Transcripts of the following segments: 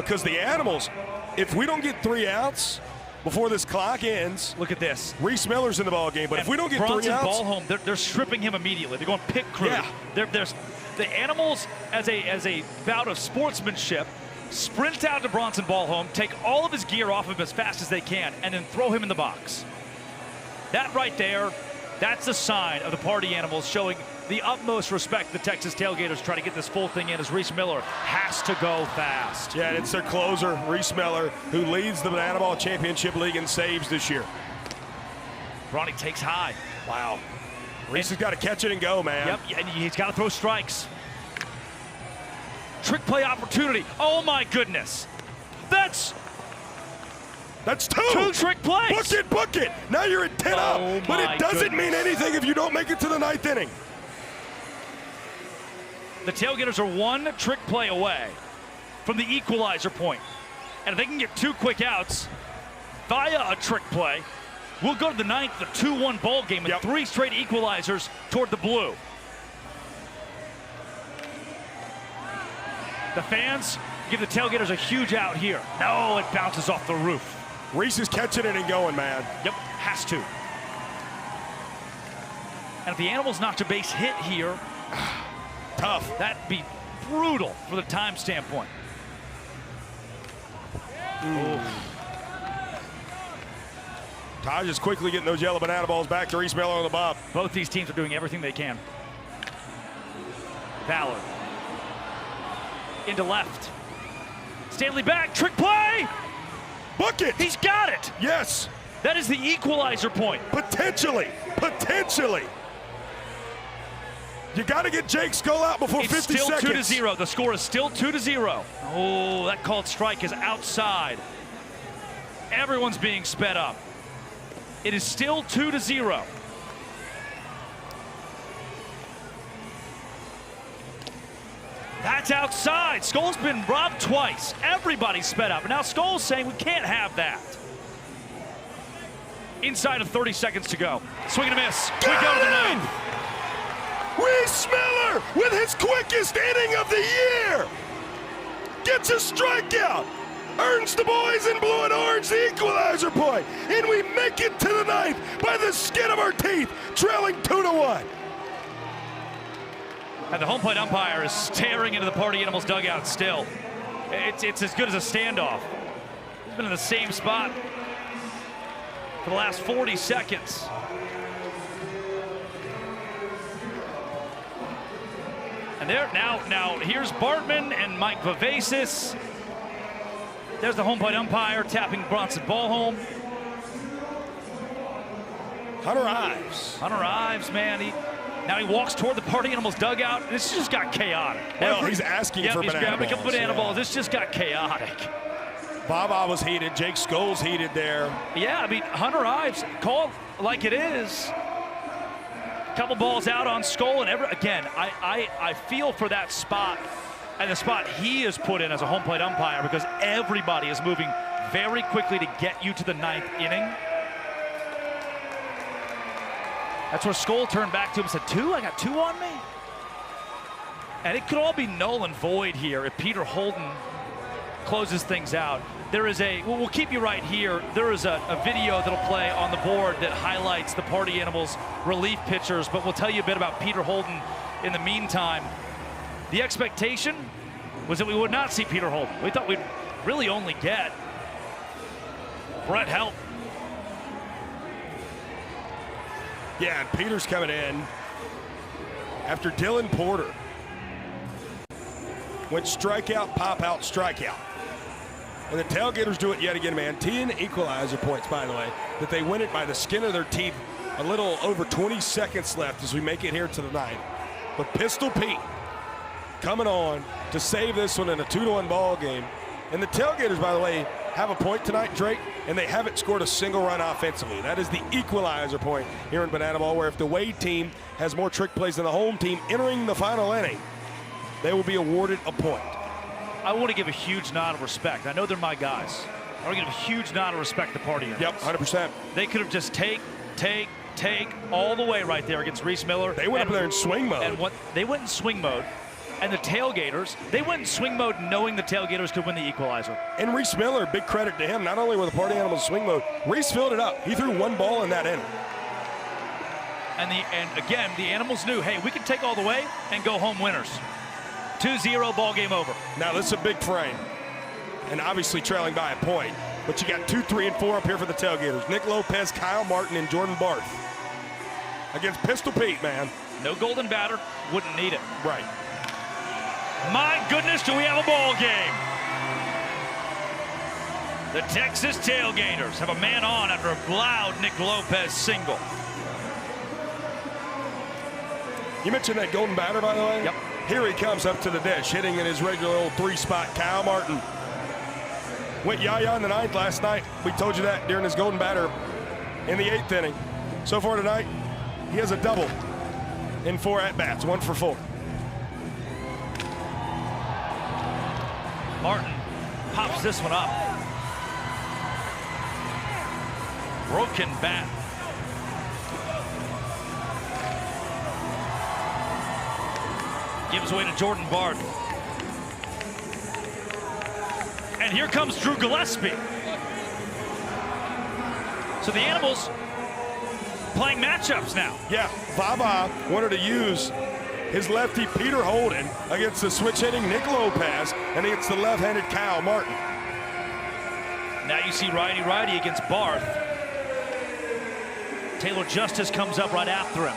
because the Animals, if we don't get 3 outs before this clock ends. Look at this. Reese Miller's in the ball game, but if we don't get 3 outs. ball home, they're stripping him immediately. They're going pit crew. Yeah. There's the Animals, as a bout of sportsmanship, sprint out to Bronson Ballholm, take all of his gear off of him as fast as they can, and then throw him in the box. That right there, that's a sign of the Party Animals showing the utmost respect. The Texas Tailgaters try to get this full thing in as Reese Miller has to go fast. Yeah, and it's their closer, Reese Miller, who leads the Banana Ball Championship League in saves this year. Bronny takes high. Wow. Reese has got to catch it and go, man. Yep, and he's got to throw strikes. Trick play opportunity. Oh, my goodness. That's 2. 2 trick plays. Book it, book it. Now you're at 10 up. But it doesn't mean anything if you don't make it to the 9th inning. The Tailgaters are 1 trick play away from the equalizer point. And if they can get 2 quick outs via a trick play, we'll go to the 9th, the 2-1 ball game, and 3 straight equalizers toward the blue. The fans give the Tailgaters a huge out here. No, it bounces off the roof. Reese is catching it and going, man. Yep, has to. And if the Animals knocked a base hit here, tough. That'd be brutal for the time standpoint. Taj is quickly getting those yellow banana balls back to Reese Miller on the bob. Both these teams are doing everything they can. Ballard. Into left. Stanley back, trick play! Book it! He's got it! Yes! That is the equalizer point. Potentially, potentially. You got to get Jake Skull out before 50 seconds. It's still 2-0. The score is still 2-0. Oh, that called strike is outside. Everyone's being sped up. It is still 2-0. That's outside. Skull's been robbed twice. Everybody's sped up. And now Skull's saying we can't have that. Inside of 30 seconds to go. Swing and a miss. We go to the 9th. Reese Miller with his quickest inning of the year. Gets a strikeout. Earns the boys in blue and orange the equalizer point. And we make it to the 9th by the skin of our teeth, trailing 2-1. And the home plate umpire is staring into the Party Animals dugout still. It's as good as a standoff. He's been in the same spot for the last 40 seconds. And there now here's Bartman and Mike Vivacis. There's the home plate umpire tapping Bronson Ballholm. Hunter Ives. Hunter Ives, man, now he walks toward the Party Animals dugout. This just got chaotic. Well, he's asking for banana balls. He's grabbing a couple banana balls. This just got chaotic. Baba was heated. Jake Skull's heated there. Yeah, I mean, Hunter Ives called like it is. Couple balls out on Skull, and again, I feel for that spot and the spot he is put in as a home plate umpire, because everybody is moving very quickly to get you to the 9th inning. That's where Skull turned back to him and said, 2? I got 2 on me? And it could all be null and void here if Peter Holden closes things out. There is we'll keep you right here. There is a video that'll play on the board that highlights the Party Animals relief pitchers, but we'll tell you a bit about Peter Holden in the meantime. The expectation was that we would not see Peter Holden. We thought we'd really only get Brett Help. Yeah, and Peter's coming in after Dylan Porter went strikeout, pop out, strikeout. And the Tailgaters do it yet again, man. 10 equalizer points, by the way, that they win it by the skin of their teeth. A little over 20 seconds left as we make it here to the 9th. But Pistol Pete coming on to save this one in a 2-1 ball game. And the Tailgaters, by the way, have a point tonight, Drake, and they haven't scored a single run offensively. That is the equalizer point here in Banana Ball, where if the away team has more trick plays than the home team entering the final inning, they will be awarded a point. I want to give a huge nod of respect. I know they're my guys. I want to give a huge nod of respect to Party Animals. Yep, 100%. They could have just take all the way right there against Reese Miller. They went up there in swing mode. And they went in swing mode. And the Tailgaters, they went in swing mode knowing the Tailgaters could win the equalizer. And Reese Miller, big credit to him. Not only were the Party Animals swing mode, Reese filled it up. He threw one ball in that inning. And again, the Animals knew, hey, we can take all the way and go home winners. 2-0, ball game over. Now this is a big frame, and obviously trailing by a point. But you got 2, 3, and 4 up here for the Tailgaters. Nick Lopez, Kyle Martin, and Jordan Barth against Pistol Pete, man. No golden batter, wouldn't need it. Right. My goodness, do we have a ball game? The Texas Tailgaters have a man on after a loud Nick Lopez single. You mentioned that golden batter, by the way? Yep. Here he comes up to the dish, hitting in his regular old 3-spot. Kyle Martin went yaya in the 9th last night. We told you that during his golden batter in the 8th inning. So far tonight, he has a double in 4 at-bats, 1 for 4. Martin pops this one up. Broken bat. Gives away to Jordan Barth. And here comes Drew Gillespie. So the Animals playing matchups now. Yeah, Baba wanted to use his lefty Peter Holden against the switch-hitting Nick Lopez and against the left-handed Kyle Martin. Now you see righty-righty against Barth. Taylor Justice comes up right after him.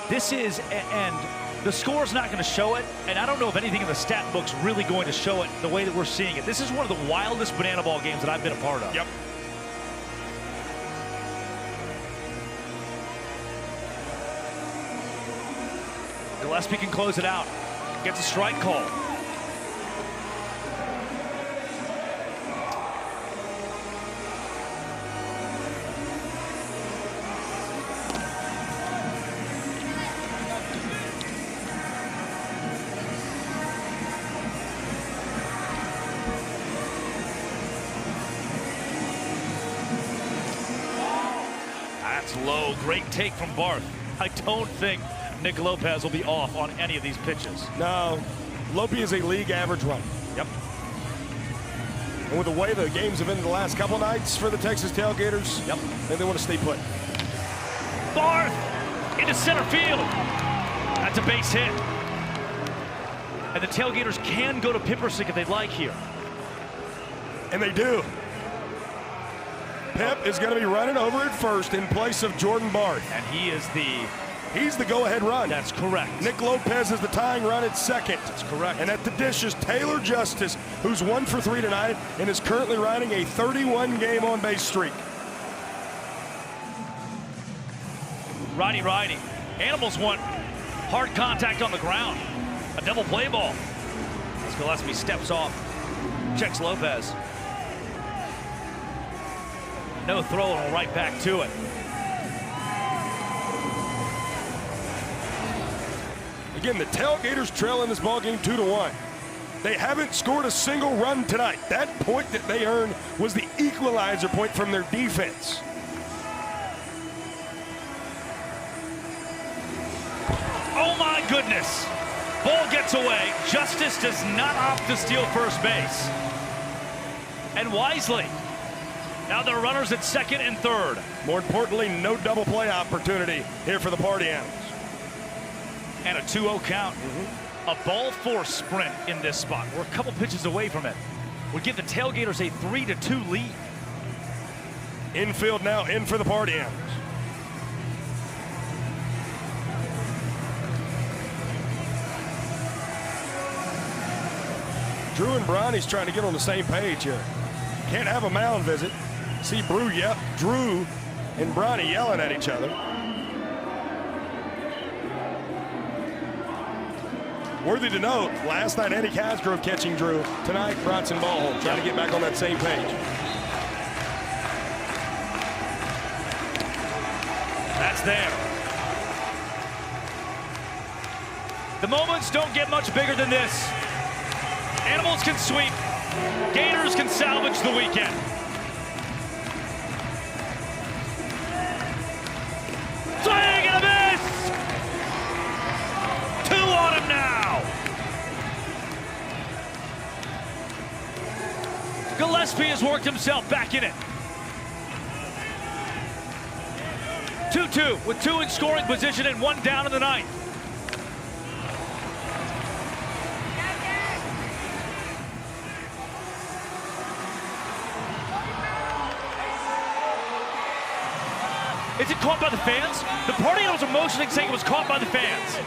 This is, and the score's not going to show it, and I don't know if anything in the stat book's really going to show it the way that we're seeing it. This is one of the wildest banana ball games that I've been a part of. Yep. Gillespie can close it out. Gets a strike call. That's low. Great take from Barth. I don't think Nick Lopez will be off on any of these pitches. No, Lopez is a league average run. Yep. And with the way the games have been the last couple nights for the Texas Tailgaters, Yep. I think they want to stay put. Barth into center field. That's a base hit. And the Tailgaters can go to Pippersick if they'd like here. And they do. Pip is going to be running over at first in place of Jordan Barth. And He's the go-ahead run. that's correct. Nick Lopez is the tying run at second. That's correct. And at the dish is Taylor Justice, who's 1 for 3 tonight and is currently riding a 31-game on-base streak. Righty-righty. Animals want hard contact on the ground. A double play ball. As Gillespie steps off. Checks Lopez. No throw, and right back to it. Again, the Tailgaters trail in this ballgame 2-1. They haven't scored a single run tonight. That point that they earned was the equalizer point from their defense. Oh my goodness. Ball gets away. Justice does not opt to steal first base. And wisely. Now they're runners at second and third. More importantly, no double play opportunity here for the Party Animals. And a 2-0 count. A ball 4 sprint in this spot. We're a couple pitches away from it. Would give the Tailgaters a 3-2 lead. Infield now in for the Party Animals. Drew and Bronny's trying to get on the same page here. Can't have a mound visit. See Drew and Bronny yelling at each other. Worthy to note, last night Eddie Cosgrove catching Drew. Tonight, Bronson Ballholm trying to get back on that same page. That's there. The moments don't get much bigger than this. Animals can sweep. Gators can salvage the weekend. Swing and a miss! Gillespie has worked himself back in it. 2-2 with 2 in scoring position and 1 down in the ninth. Is it caught by the fans? The party animals are motioning, saying it was caught by the fans.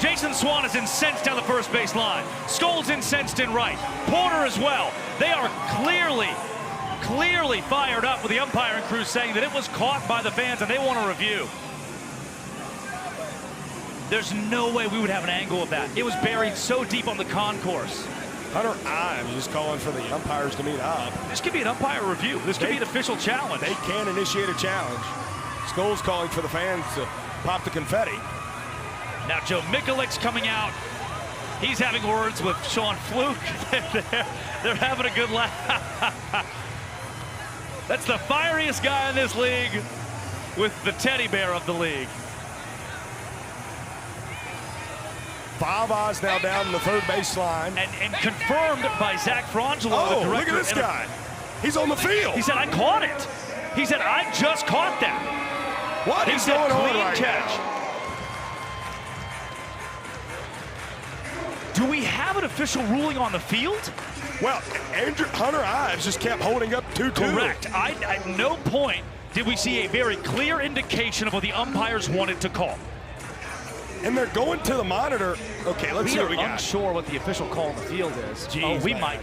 Jason Swan is incensed down the first base line. Scholl's incensed in right. Porter as well. They are clearly fired up with the umpiring crew saying that it was caught by the fans and they want a review. There's no way we would have an angle of that. It was buried so deep on the concourse. Hunter Ives is calling for the umpires to meet up. This could be an umpire review. This could be an official challenge. They can initiate a challenge. Scholl's calling for the fans to pop the confetti. Now Joe Mikulic's coming out. He's having words with Sean Fluke. They're having a good laugh. That's the fieriest guy in this league with the teddy bear of the league. Vava's now down in the third baseline. And confirmed by Zach Frangelo, Oh, the director. look at this guy. He's on the field. He said, I caught it. He said, I just caught that. What is going on right now? Do we have an official ruling on the field? Well, Hunter Ives just kept holding up 2-2. Correct. At no point did we see a very clear indication of what the umpires wanted to call. And they're going to the monitor. Okay, let's see what we got. We are unsure what the official call on the field is. Jeez, we man. might.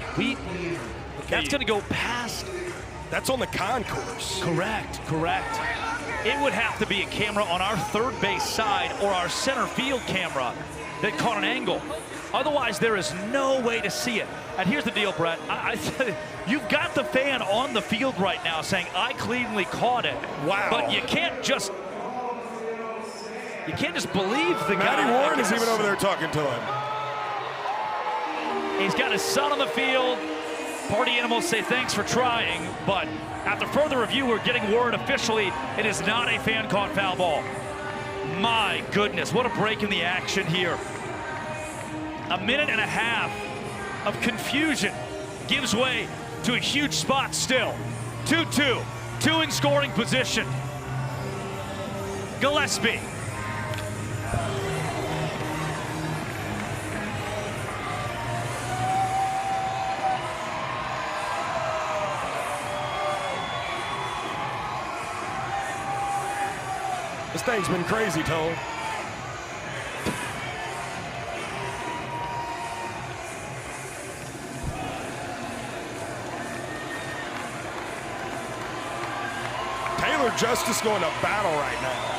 That's going to go past. That's on the concourse. Correct. It would have to be a camera on our third base side or our center field camera that caught an angle. Otherwise, there is no way to see it. And here's the deal, Brett. You've got the fan on the field right now saying, I cleanly caught it. Wow. But you can't just believe the guy. Matty Warren is even over there talking to him. He's got his son on the field. Party animals say thanks for trying, but after further review, we're getting word officially it is not a fan-caught foul ball. My goodness, what a break in the action here. A minute and a half of confusion gives way to a huge spot still. 2-2, 2 in scoring position. Gillespie. This thing's been crazy, Tone. Taylor Justice going to battle right now.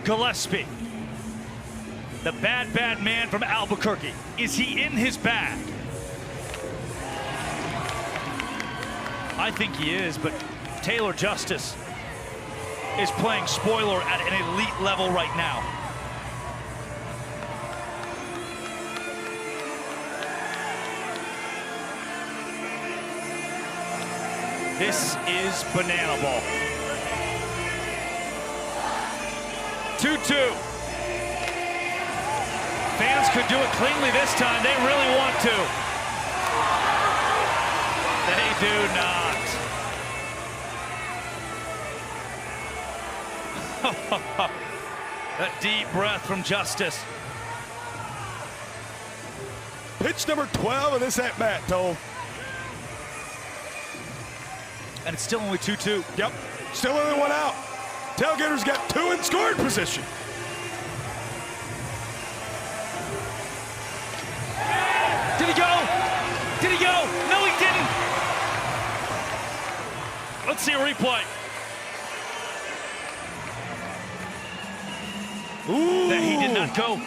Gillespie, the bad man from Albuquerque. Is he in his bag? I think he is, but Taylor Justice is playing spoiler at an elite level right now. This is banana ball. 2-2. Fans could do it cleanly this time. They really want to. They do not. That deep breath from Justice. Pitch number 12 of this at-bat, Tone. And it's still only 2-2. Yep, still only 1 out. Tailgaters got 2 in scoring position. Did he go? Did he go? No, he didn't. Let's see a replay. Ooh. That he did not go.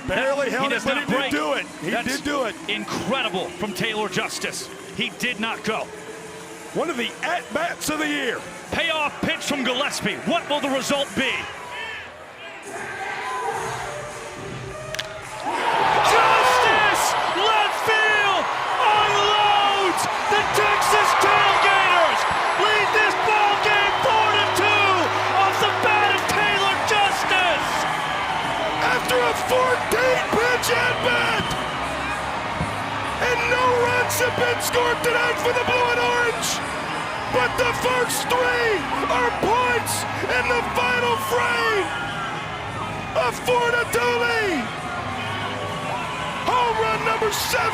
Barely held it, but he break. did do it. He did do it. Incredible from Taylor Justice. He did not go. One of the at-bats of the year. Payoff pitch from Gillespie. What will the result be? Justice! Left field! Unloads! The Texas Tailgaters lead this ball game 4-2 off the bat of Taylor Justice! 14 pitch at bat. And no runs have been scored tonight for the blue and orange. But the first 3 are points in the final frame. A 4-2 lead. Home run number 7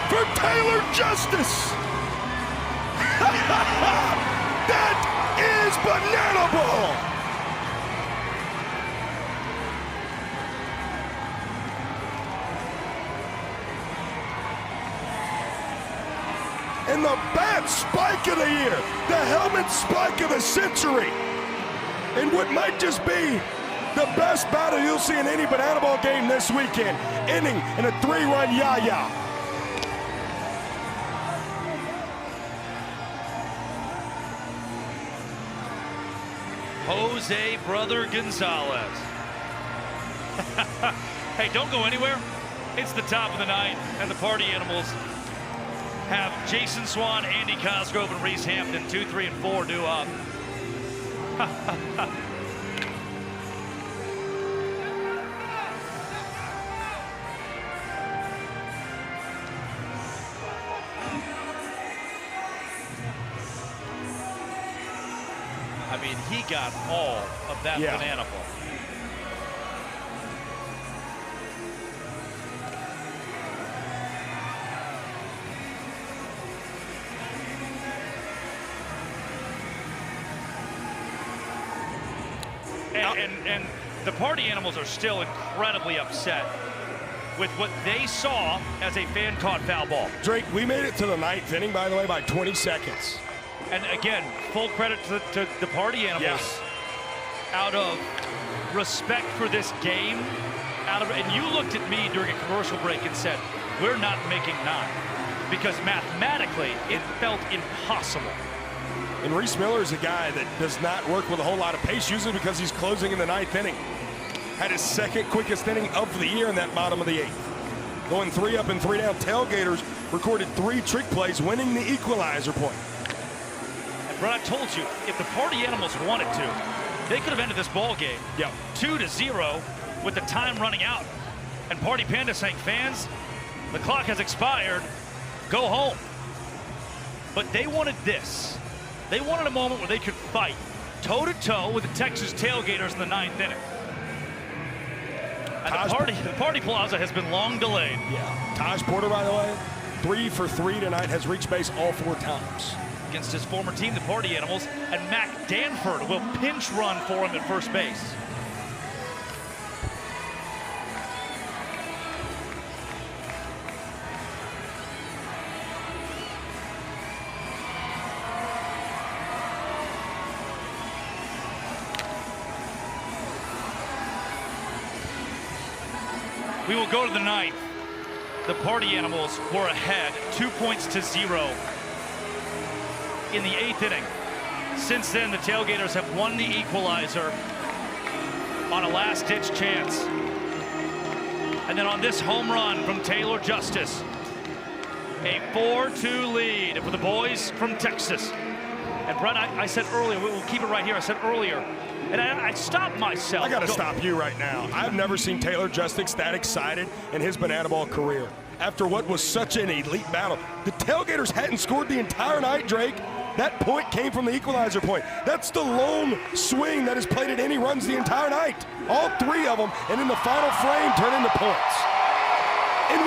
for Taylor Justice. That is banana ball. And the bat spike of the year, the helmet spike of the century, and what might just be the best battle you'll see in any banana ball game this weekend, ending in a 3-run yah-yah. Jose Brother Gonzalez. Hey, don't go anywhere. It's the top of the ninth, and the Party Animals have Jason Swan, Andy Cosgrove, and Reese Hampton, 2, 3, and 4 due up. I mean, he got all of that banana ball. And the Party Animals are still incredibly upset with what they saw as a fan-caught foul ball. Drake, we made it to the 9th inning, by the way, by 20 seconds. And again, full credit to the Party Animals. Yes. Out of respect for this game, and you looked at me during a commercial break and said, we're not making 9, because mathematically it felt impossible. And Reese Miller is a guy that does not work with a whole lot of pace, usually because he's closing in the 9th inning. Had his 2nd quickest inning of the year in that bottom of the 8th. Going 3 up and 3 down, Tailgaters recorded 3 trick plays, winning the equalizer point. And Brett, I told you, if the Party Animals wanted to, they could have ended this ball game 2-0 with the time running out. And Party Panda saying, fans, the clock has expired, go home. But they wanted this. They wanted a moment where they could fight toe-to-toe with the Texas Tailgaters in the 9th inning. And the party Plaza has been long delayed. Yeah. Taj Porter, by the way, 3 for 3 tonight, has reached base all 4 times. Against his former team, the Party Animals, and Mac Danford will pinch run for him at first base. We will go to the 9th. The Party Animals were ahead 2-0 in the 8th inning. Since then, the Tailgaters have won the equalizer on a last-ditch chance. And then on this home run from Taylor Justice, a 4-2 lead for the boys from Texas. And Brett, I said earlier, we'll keep it right here, I said earlier, and I stopped myself. I got to stop you right now. I've never seen Taylor Justice that excited in his banana ball career. After what was such an elite battle, the Tailgaters hadn't scored the entire night, Drake. That point came from the equalizer point. That's the lone swing that has plated any runs the entire night. All 3 of them, and in the final frame, turn into points. And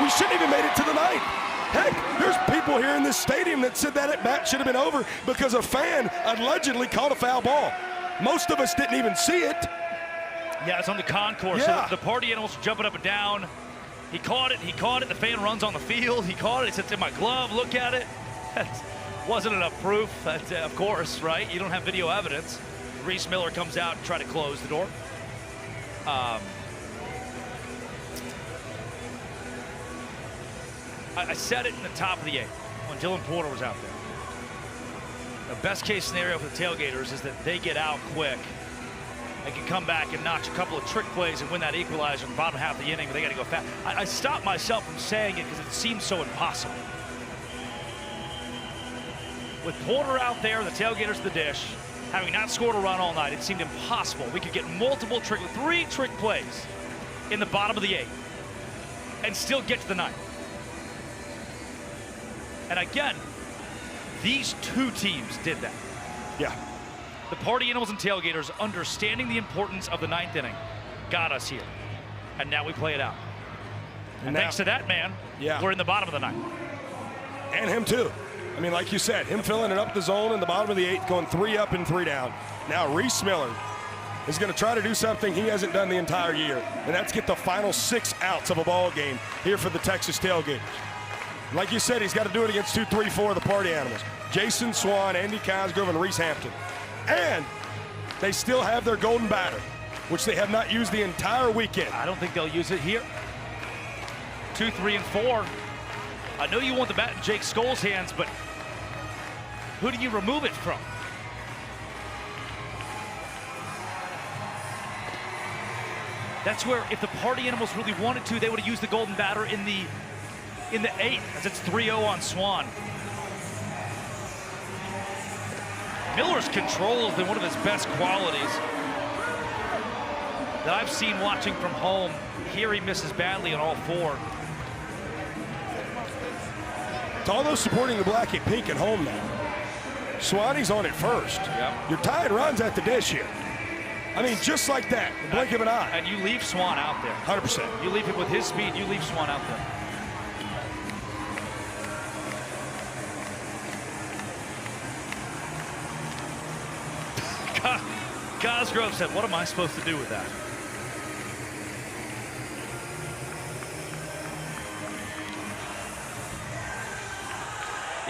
we shouldn't even made it to the 9th. Heck, there's people here in this stadium that said that at bat should have been over because a fan allegedly called a foul ball. Most of us didn't even see it. Yeah, it's on the concourse. Yeah. So the Party Animals jumping up and down. He caught it. The fan runs on the field. He caught it. He said, it's in my glove. Look at it. That wasn't enough proof. That, of course, right? You don't have video evidence. Reese Miller comes out and try to close the door. I said it in the top of the 8th when Dylan Porter was out there. The best case scenario for the Tailgaters is that they get out quick. They can come back and notch a couple of trick plays and win that equalizer in the bottom half of the inning, but they got to go fast. I stopped myself from saying it because it seems so impossible. With Porter out there, the Tailgaters at the dish, having not scored a run all night, it seemed impossible. We could get 3 trick plays in the bottom of the 8th and still get to the 9th. And again, these two teams did that. Yeah. The Party Animals and Tailgaters, understanding the importance of the 9th inning, got us here. And now we play it out. And thanks to that man, we're in the bottom of the 9th. And him too. I mean, like you said, him filling it up the zone in the bottom of the 8th, going 3 up and 3 down. Now Reese Miller is going to try to do something he hasn't done the entire year, and that's get the final 6 outs of a ball game here for the Texas Tailgaters. Like you said, he's got to do it against 2, 3, 4 of the Party Animals. Jason Swan, Andy Cosgrove, and Reese Hampton. And they still have their golden batter, which they have not used the entire weekend. I don't think they'll use it here. 2, 3, and 4. I know you want the bat in Jake Skoll's hands, but who do you remove it from? That's where, if the Party Animals really wanted to, they would have used the golden batter in the 8th, as it's 3-0 on Swan. Miller's control has been one of his best qualities that I've seen watching from home. Here he misses badly on all 4. To all those supporting the black and pink at home now, Swanee's on it first. Yep. You're tying runs at the dish here. I mean, just like that, the blink of an eye. And you leave Swan out there. 100%. You leave him with his speed, you leave Swan out there. Cosgrove said, what am I supposed to do with that?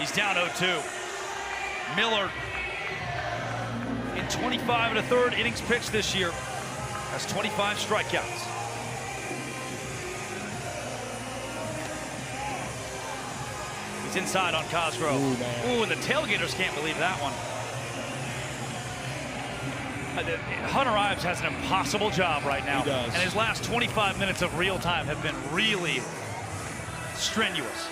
He's down 0-2. Miller, in 25 1/3 innings pitched this year, has 25 strikeouts. He's inside on Cosgrove. Ooh, man. Ooh, and the Tailgaters can't believe that one. Hunter Ives has an impossible job right now. He does. And his last 25 minutes of real time have been really strenuous.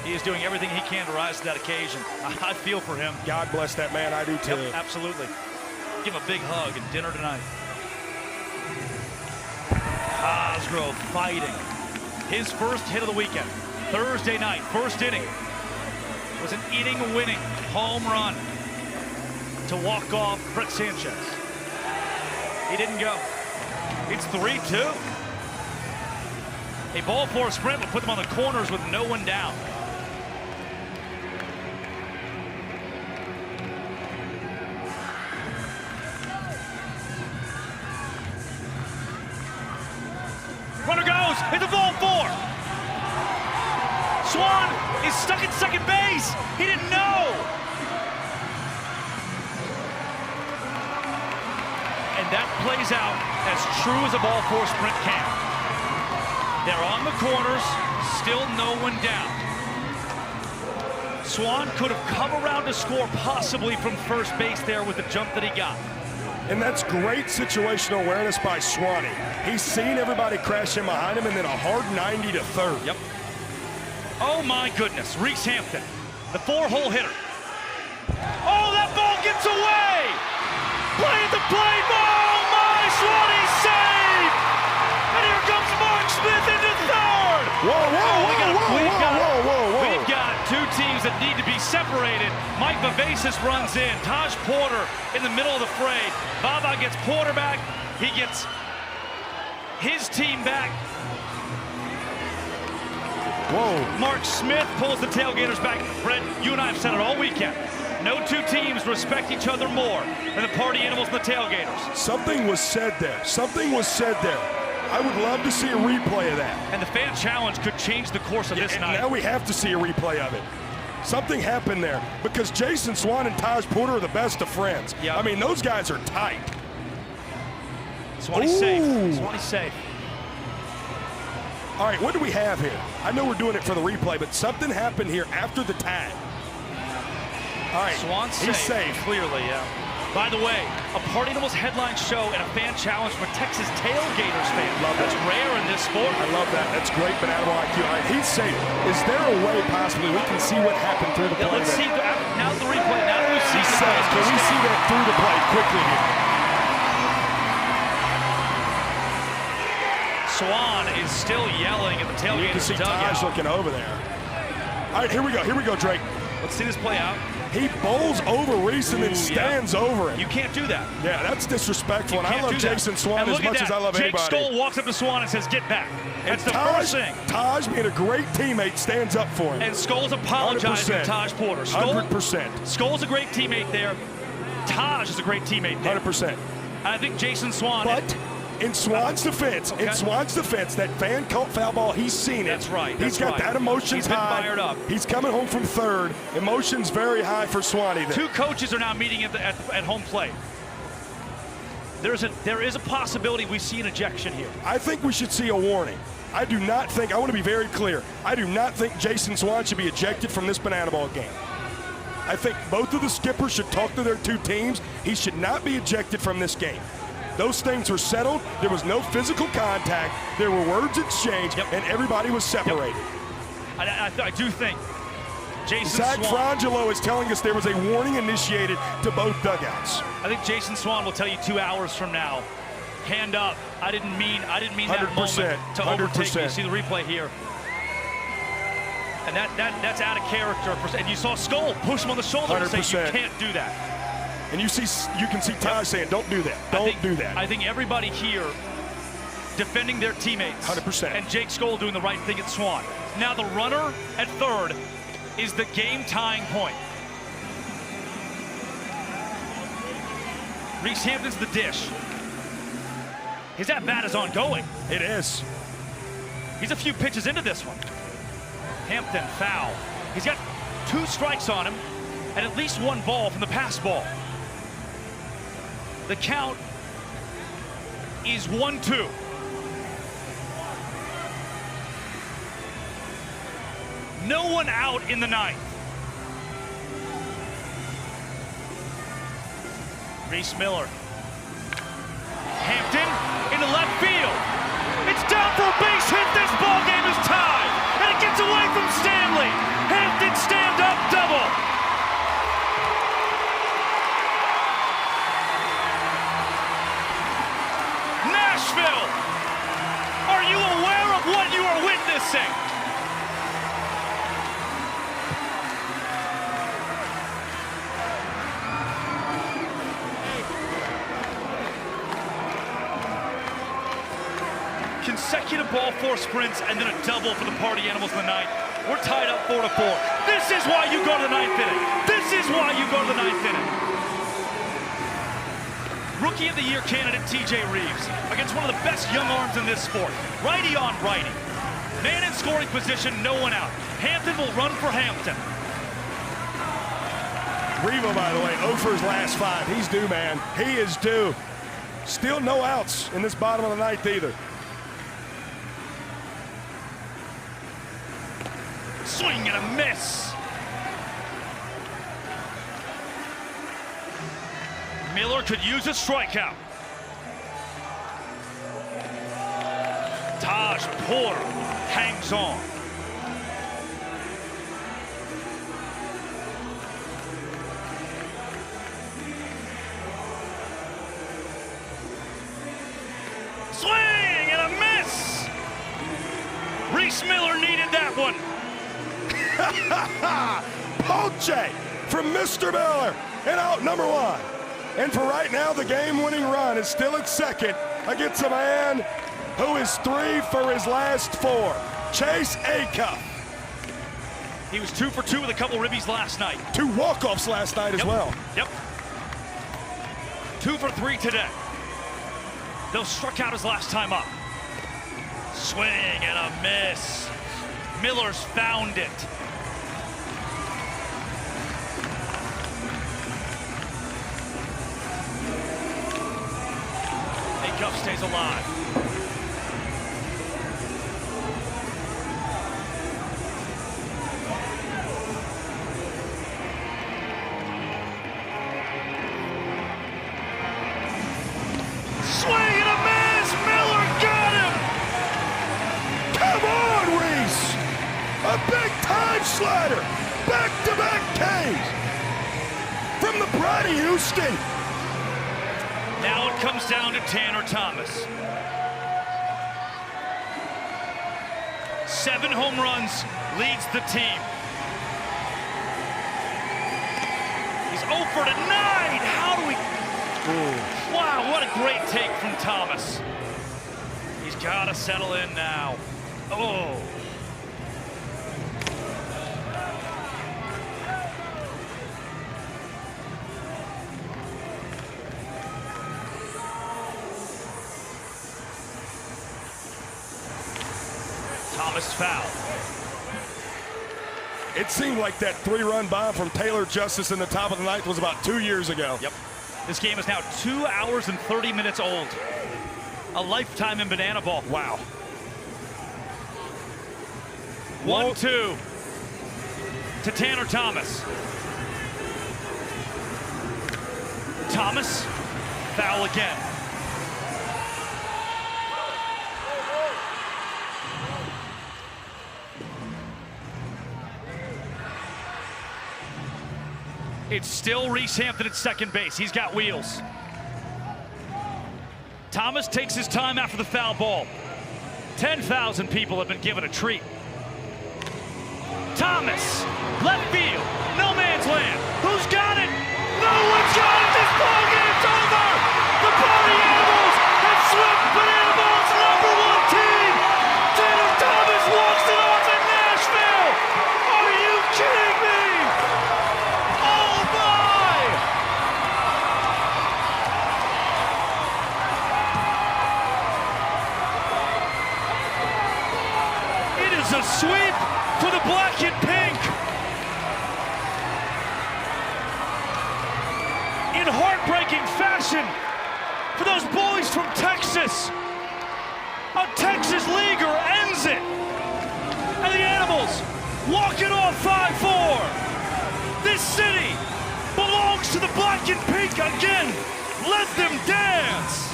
He is doing everything he can to rise to that occasion. I feel for him. God bless that man. I do too. Yep, absolutely. Give him a big hug and dinner tonight. Cosgrove fighting. His first hit of the weekend, Thursday night, first inning, was an inning-winning home run to walk off Brett Sanchez. He didn't go. It's 3-2. A ball four sprint would put them on the corners with no one down. Runner goes, it's a ball four. Swan is stuck at second base. He didn't know. And that plays out as true as a ball four sprint can. They're on the corners, still no one down. Swan could have come around to score possibly from first base there with the jump that he got. And that's great situational awareness by Swanee. He's seen everybody crash in behind him and then a hard 90 to third. Yep. Oh my goodness, Reese Hampton, the 4-hole hitter. Oh, that ball gets away! Play at the plate, oh my, Swanee save! And here comes Mark Smith into third! We've got two teams that need to be separated. Mike Vivacus runs in. Taj Porter in the middle of the fray. Baba gets Porter back. He gets his team back. Whoa. Mark Smith pulls the Tailgaters back. Brett, you and I have said it all weekend. No two teams respect each other more than the Party Animals and the Tailgaters. Something was said there. Something was said there. I would love to see a replay of that. And the fan challenge could change the course of this night. Now we have to see a replay of it. Something happened there because Jason Swan and Taj Porter are the best of friends. Yep. I mean, those guys are tight. Swanee's safe. Swanee's safe. All right, what do we have here? I know we're doing it for the replay, but something happened here after the tag. All right, Swan's he's safe. Clearly, yeah. By the way, a Party Animals headline show and a fan challenge from a Texas Tailgaters fan. Love that. That's rare in this sport. I love that. That's great, but animal IQ. All right, he's safe. Is there a way possibly we can see what happened through the play? Let's see. Now the replay. Now that we've seen He's safe. Can we see that through the play quickly here? Swan is still yelling at the tailgate. You can see Taj looking over there. All right, here we go, Drake. Let's see this play out. He bowls over Reese and then stands over him. You can't do that. Yeah, that's disrespectful. And I love Jason Swan as much as I love Jake anybody. Skoll walks up to Swan and says, "Get back." That's the first thing. Taj, being a great teammate, stands up for him. And Skoll's apologizing to Taj Porter. 100%. Skoll's a great teammate there. Taj is a great teammate there. 100%. I think Jason Swan. But in Swan's defense, that Van Colt foul ball, he's seen it. That's right. He's got that emotions high. Fired up. He's coming home from third. Emotions very high for Swanee there. Two coaches are now meeting at home plate. There is a possibility we see an ejection here. I think we should see a warning. I want to be very clear. I do not think Jason Swan should be ejected from this banana ball game. I think both of the skippers should talk to their two teams. He should not be ejected from this game. Those things were settled. There was no physical contact. There were words exchanged, and everybody was separated. I do think Jason Zach Swan. Frangelo is telling us there was a warning initiated to both dugouts. I think Jason Swan will tell you 2 hours from now, hand up. I didn't mean that 100%, moment to overtake me. 100%. See the replay here. And that's out of character. And you saw Skoll push him on the shoulder 100%. and say, you can't do that. And you can see Taj saying, don't do that. Don't do that. I think everybody here defending their teammates. 100%. And Jake Skoll doing the right thing at Swan. Now the runner at third is the game-tying point. Reese Hampton's the dish. His at-bat is ongoing. It is. He's a few pitches into this one. Hampton foul. He's got 2 strikes on him and at least 1 ball from the pass ball. The count is 1-2. No one out in the 9th. Reese Miller. Hampton into left field. It's down for a base hit. This ball game is tied. And it gets away from Stanley. Hampton stand-up double. Nashville, are you aware of what you are witnessing? Consecutive ball 4 sprints and then a double for the Party Animals in the 9th. We're tied up 4-4. This is why you go to the 9th inning. This is why you go to the 9th inning. Rookie of the Year candidate TJ Reeves against one of the best young arms in this sport. Righty on righty. Man in scoring position, no one out. Hampton will run for Hampton. Revo, by the way, 0 for his last 5. He's due, man. He is due. Still no outs in this bottom of the 9th either. Swing and a miss. Miller could use a strikeout. Taj Porter hangs on. Swing and a miss. Reese Miller needed that one. Poche from Mr. Miller and out number 1. And for right now, the game-winning run is still at second against a man who is 3 for his last 4. Chase Acuff. He was 2 for 2 with a couple ribbies last night. 2 walk-offs last night as well. Yep. 2 for 3 today. Though struck out his last time up. Swing and a miss. Miller's found it. Acuff stays alive. Swing and a miss! Miller got him! Come on, Reese! A big-time slider! Back-to-back Ks! From the pride of Houston! Now it comes down to Tanner Thomas. 7 home runs, leads the team. He's 0 for 9. How do we? Ooh. Wow, what a great take from Thomas. He's got to settle in now. Oh. Thomas foul. It seemed like that 3-run bomb from Taylor Justice in the top of the ninth was about 2 years ago. Yep. This game is now 2 hours and 30 minutes old. A lifetime in banana ball. Wow. 1-2 to Tanner Thomas. Thomas, foul again. It's still Reese Hampton at second base. He's got wheels. Thomas takes his time after the foul ball. 10,000 people have been given a treat. Thomas, left field, no man's land. Who's got it? No one's got it. This ball game's over. The Party Animals have swept Banana Ball's #1 team. Tanner Thomas walks it off in Nashville. Are you kidding me? Oh my! It is a sweep for the black and pink. In heartbreaking fashion for those boys from Texas. A Texas leaguer ends it. And the Animals walk it off 5-4. This city belongs to the black and pink again. Let them dance.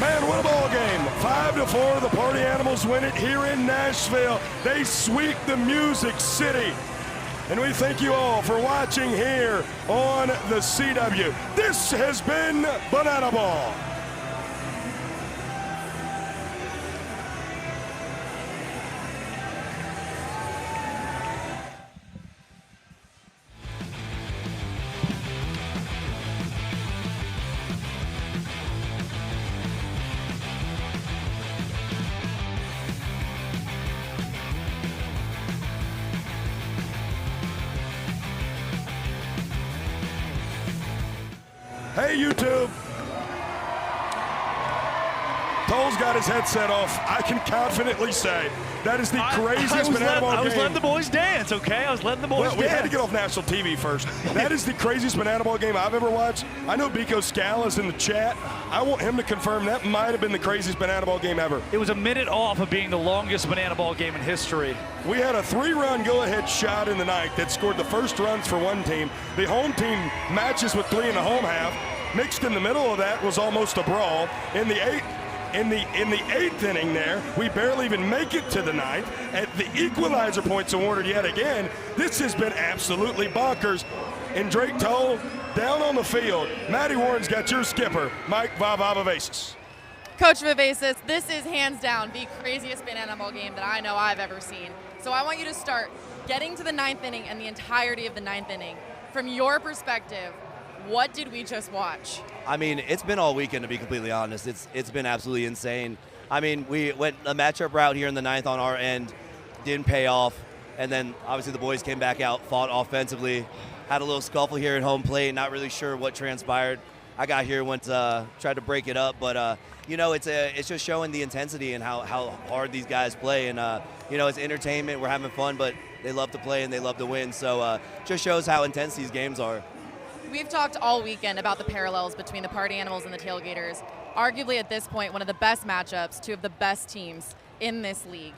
Man, what a ball game. 5-4, the Party Animals win it here in Nashville. They sweep the Music City. And we thank you all for watching here on the CW. This has been Banana Ball. Hey, YouTube. Toll's got his headset off. I can confidently say that is the craziest banana ball game. I was letting the boys dance, okay? I was letting the boys dance. We had to get off national TV first. That is the craziest banana ball game I've ever watched. I know Biko Scala's in the chat. I want him to confirm that might have been the craziest banana ball game ever. It was a minute off of being the longest banana ball game in history. We had a 3-run go-ahead shot in the ninth that scored the first runs for one team. The home team matches with 3 in the home half. Mixed in the middle of that was almost a brawl. In the eighth inning there, we barely even make it to the ninth. At the equalizer points awarded yet again. This has been absolutely bonkers. And Drake Toll down on the field. Matty Warren's got your skipper, Mike Vavasis. Coach Vavasis, this is hands down the craziest banana ball game that I know I've ever seen. So I want you to start getting to the ninth inning and the entirety of the ninth inning. From your perspective, what did we just watch? I mean, it's been all weekend, to be completely honest. It's been absolutely insane. I mean, we went a matchup route here in the ninth on our end, didn't pay off, and then obviously the boys came back out, fought offensively, had a little scuffle here at home plate, not really sure what transpired. I got here, tried to break it up, but you know, it's just showing the intensity and how hard these guys play, and you know, it's entertainment. We're having fun, but they love to play and they love to win. So just shows how intense these games are. We've talked all weekend about the parallels between the Party Animals and the Tailgaters. Arguably at this point, one of the best matchups, 2 of the best teams in this league.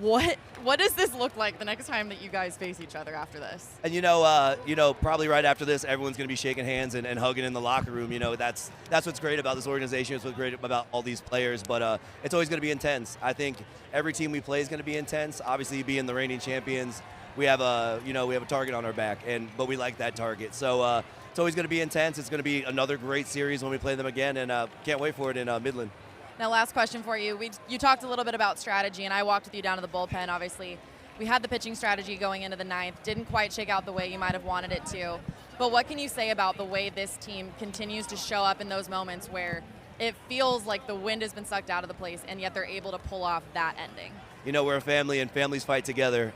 What does this look like the next time that you guys face each other after this? And you know, probably right after this, everyone's going to be shaking hands and hugging in the locker room. You know, that's what's great about this organization. It's what's great about all these players. But it's always going to be intense. I think every team we play is going to be intense. Obviously, being the reigning champions, we have a target on our back, but we like that target. So it's always going to be intense. It's going to be another great series when we play them again, and can't wait for it in Midland. Now, last question for you. You talked a little bit about strategy, and I walked with you down to the bullpen, obviously. We had the pitching strategy going into the ninth. Didn't quite shake out the way you might have wanted it to. But what can you say about the way this team continues to show up in those moments where it feels like the wind has been sucked out of the place, and yet they're able to pull off that ending? You know, we're a family, and families fight together.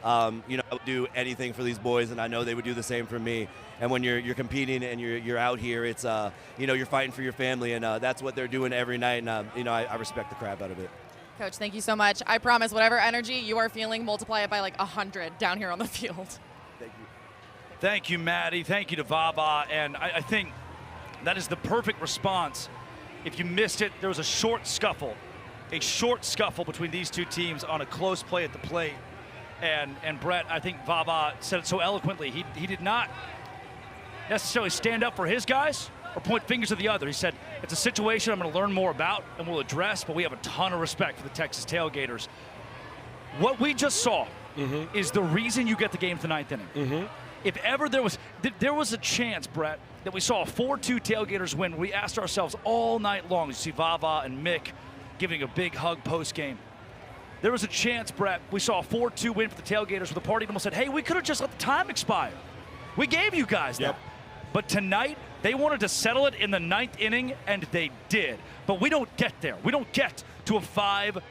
You know, I would do anything for these boys, and I know they would do the same for me. And when you're competing and you're out here, it's you know, you're fighting for your family, and that's what they're doing every night. And you know, I respect the crap out of it. Coach, thank you so much. I promise, whatever energy you are feeling, multiply it by like 100 down here on the field. Thank you. Thank you, Maddie. Thank you to Vava. And I think that is the perfect response. If you missed it, there was a short scuffle between these two teams on a close play at the plate. And Brett, I think Vava said it so eloquently. He did not necessarily stand up for his guys or point fingers at the other. He said, it's a situation I'm going to learn more about and we'll address, but we have a ton of respect for the Texas Tailgaters. What we just saw is the reason you get the game to the ninth inning. If ever there was a chance, Brett, that we saw a 4-2 Tailgaters win, we asked ourselves all night long, you see Vava and Mick giving a big hug post-game. There was a chance, Brett, we saw a 4-2 win for the Tailgaters where the party almost said, hey, we could have just let the time expire. We gave you guys that. But tonight, they wanted to settle it in the ninth inning, and they did. But we don't get there. We don't get to a 5-4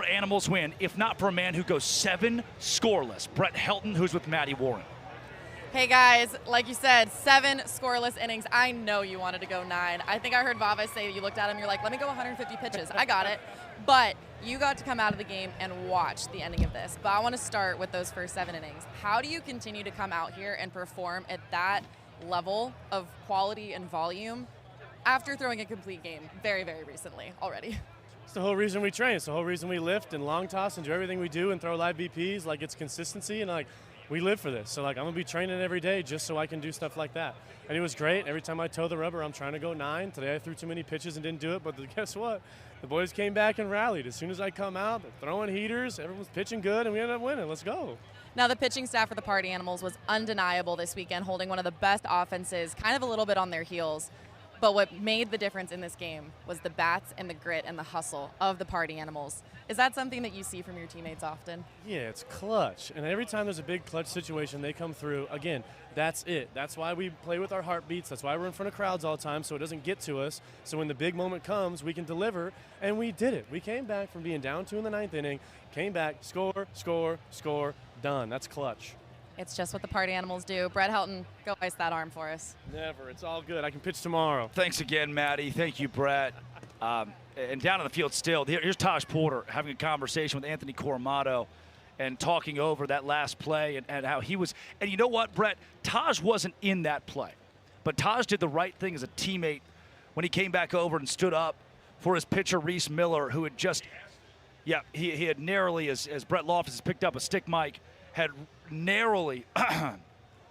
Animals win, if not for a man who goes 7 scoreless, Brett Helton, who's with Maddie Warren. Hey guys, like you said, 7 scoreless innings. I know you wanted to go 9. I think I heard Vava say that you looked at him, you're like, let me go 150 pitches. I got it. But you got to come out of the game and watch the ending of this. But I want to start with those first 7 innings. How do you continue to come out here and perform at that level of quality and volume after throwing a complete game very, very recently already? It's the whole reason we train. It's the whole reason we lift and long toss and do everything we do and throw live BPs. Like, it's consistency, and like, we live for this. So like, I'm gonna be training every day just so I can do stuff like that. And it was great. Every time I toe the rubber, I'm trying to go 9. Today I threw too many pitches and didn't do it, but guess what? The boys came back and rallied. As soon as I come out, they're throwing heaters, everyone's pitching good, and we ended up winning. Let's go. Now, the pitching staff for the Party Animals was undeniable this weekend, holding one of the best offenses, kind of a little bit on their heels. But what made the difference in this game was the bats and the grit and the hustle of the Party Animals. Is that something that you see from your teammates often? Yeah, it's clutch. And every time there's a big clutch situation, they come through. Again, that's it. That's why we play with our heartbeats. That's why we're in front of crowds all the time, so it doesn't get to us. So when the big moment comes, we can deliver. And we did it. We came back from being down 2 in the ninth inning, came back, score, score, score, done. That's clutch. It's just what the Party Animals do. Brett Helton, go ice that arm for us. Never. It's all good. I can pitch tomorrow. Thanks again, Maddie. Thank you, Brett. And down on the field still, here's Taj Porter having a conversation with Anthony Coramado and talking over that last play and how he was. And you know what, Brett? Taj wasn't in that play. But Taj did the right thing as a teammate when he came back over and stood up for his pitcher, Reese Miller, who had just, he had narrowly, as Brett Loftus has picked up a stick mic, had narrowly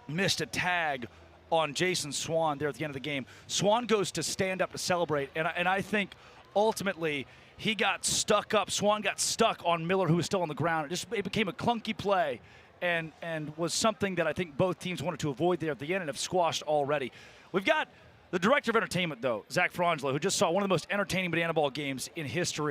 missed a tag on Jason Swan there at the end of the game. Swan goes to stand up to celebrate, and I think ultimately he got stuck up. Swan got stuck on Miller, who was still on the ground. It became a clunky play and was something that I think both teams wanted to avoid there at the end and have squashed already. We've got the director of entertainment, though, Zach Frangelo, who just saw one of the most entertaining banana ball games in history.